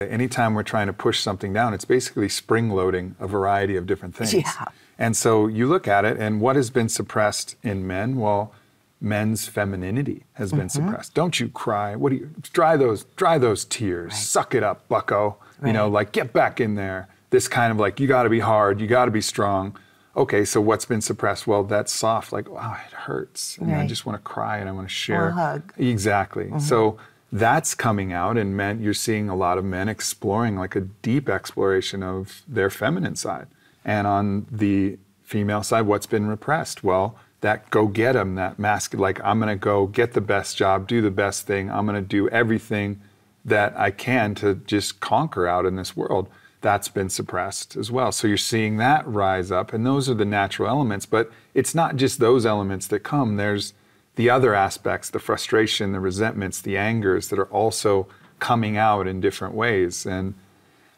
Anytime we're trying to push something down, it's basically spring loading a variety of different things. Yeah. And so you look at it, and what has been suppressed in men? Well, men's femininity has been suppressed. Don't you cry. What do you, dry those tears. Right. Suck it up, bucko. Right. You know, like, get back in there. This kind of like, you got to be hard, you got to be strong. Okay, so what's been suppressed? Well, that's soft, like, wow, it hurts. And I just want to cry and I want to share. Or a hug. Exactly. So that's coming out, and men, you're seeing a lot of men exploring, like a deep exploration of their feminine side. And on the female side, what's been repressed? Well, that go get 'em, that masculine, like, I'm gonna go get the best job, do the best thing, I'm gonna do everything that I can to just conquer out in this world. That's been suppressed as well. So you're seeing that rise up, and those are the natural elements, but it's not just those elements that come. There's the other aspects, the frustration, the resentments, the angers that are also coming out in different ways. And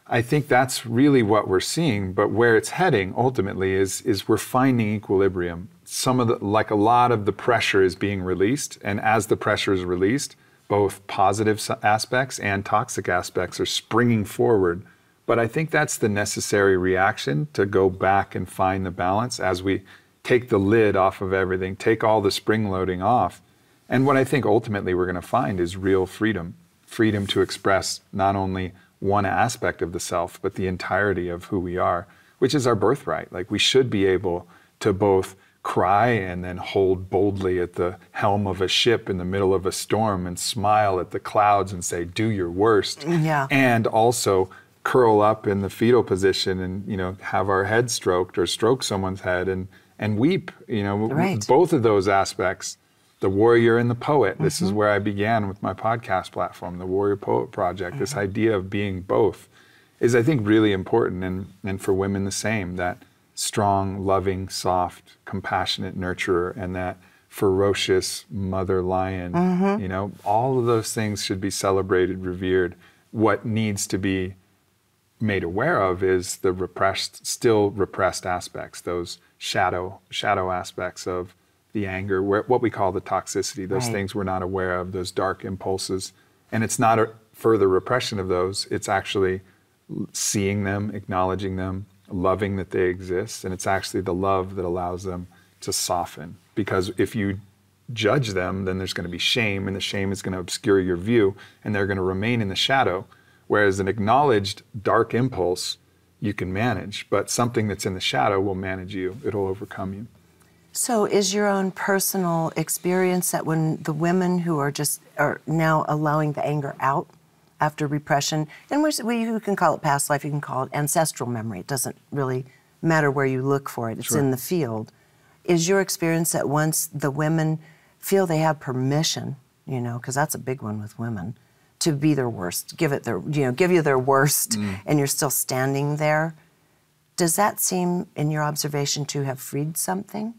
I think that's really what we're seeing, but where it's heading ultimately is we're finding equilibrium. Some of the, like a lot of the pressure is being released, and as the pressure is released, both positive aspects and toxic aspects are springing forward. But I think that's the necessary reaction to go back and find the balance as we take the lid off of everything, take all the spring loading off. And what I think ultimately we're going to find is real freedom. Freedom to express not only one aspect of the self, but the entirety of who we are, which is our birthright. Like, we should be able to both cry and then hold boldly at the helm of a ship in the middle of a storm and smile at the clouds and say, do your worst. Yeah. And also curl up in the fetal position and, you know, have our head stroked or stroke someone's head and weep, you know. Right. Both of those aspects, the warrior and the poet. This is where I began with my podcast platform, the Warrior Poet Project. This idea of being both is, I think, really important, and for women the same, that strong, loving, soft, compassionate nurturer, and that ferocious mother lion. You know, all of those things should be celebrated, revered. What needs to be made aware of is the repressed, still repressed aspects, those shadow aspects of the anger, what we call the toxicity, those things we're not aware of, those dark impulses. And it's not a further repression of those, it's actually seeing them, acknowledging them, loving that they exist, and it's actually the love that allows them to soften. Because if you judge them, then there's going to be shame, and the shame is going to obscure your view, and they're going to remain in the shadow. Whereas an acknowledged dark impulse, you can manage, but something that's in the shadow will manage you. It'll overcome you. So is your own personal experience that when the women who are now allowing the anger out after repression, and you can call it past life, you can call it ancestral memory, it doesn't really matter where you look for it, it's in the field. Is your experience that once the women feel they have permission, you know, because that's a big one with women, to be their worst, give you their worst, and you're still standing there, does that seem, in your observation, to have freed something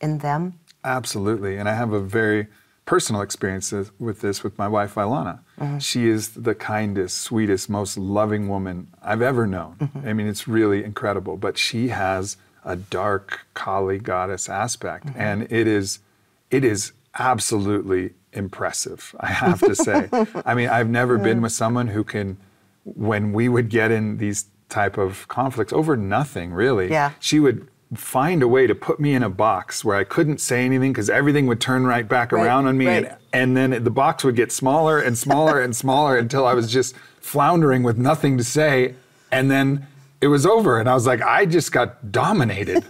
in them? Absolutely, and I have a very personal experience with this with my wife, Ilana. She is the kindest, sweetest, most loving woman I've ever known. I mean, it's really incredible, but she has a dark Kali goddess aspect, and it is absolutely impressive, I have to say. I mean, I've never been with someone who can, when we would get in these type of conflicts over nothing, really, she would find a way to put me in a box where I couldn't say anything because everything would turn right back around on me, and then the box would get smaller and smaller and smaller until I was just floundering with nothing to say, and then it was over, and I was like, I just got dominated,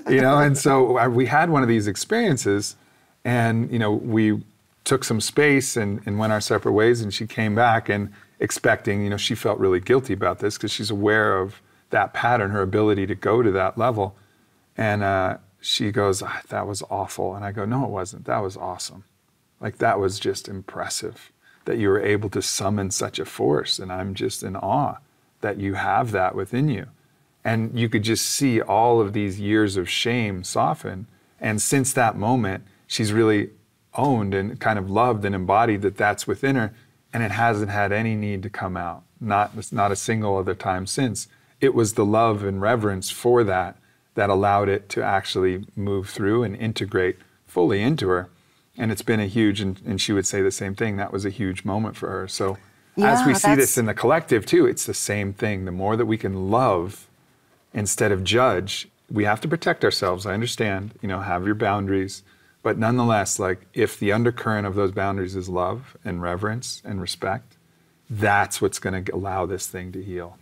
you know. And so we had one of these experiences, and, you know, we took some space and went our separate ways, and she came back and expecting, you know, she felt really guilty about this because she's aware of that pattern, her ability to go to that level. And she goes, that was awful. And I go, no, it wasn't. That was awesome. Like, that was just impressive that you were able to summon such a force. And I'm just in awe that you have that within you. And you could just see all of these years of shame soften. And since that moment, she's really owned and kind of loved and embodied that that's within her. And it hasn't had any need to come out. Not a single other time since. It was the love and reverence for that allowed it to actually move through and integrate fully into her. And it's been a huge, and she would say the same thing, that was a huge moment for her. So as we see that's- this in the collective too, it's the same thing. The more that we can love instead of judge, we have to protect ourselves. I understand, have your boundaries. But nonetheless, like if the undercurrent of those boundaries is love and reverence and respect, that's what's going to allow this thing to heal.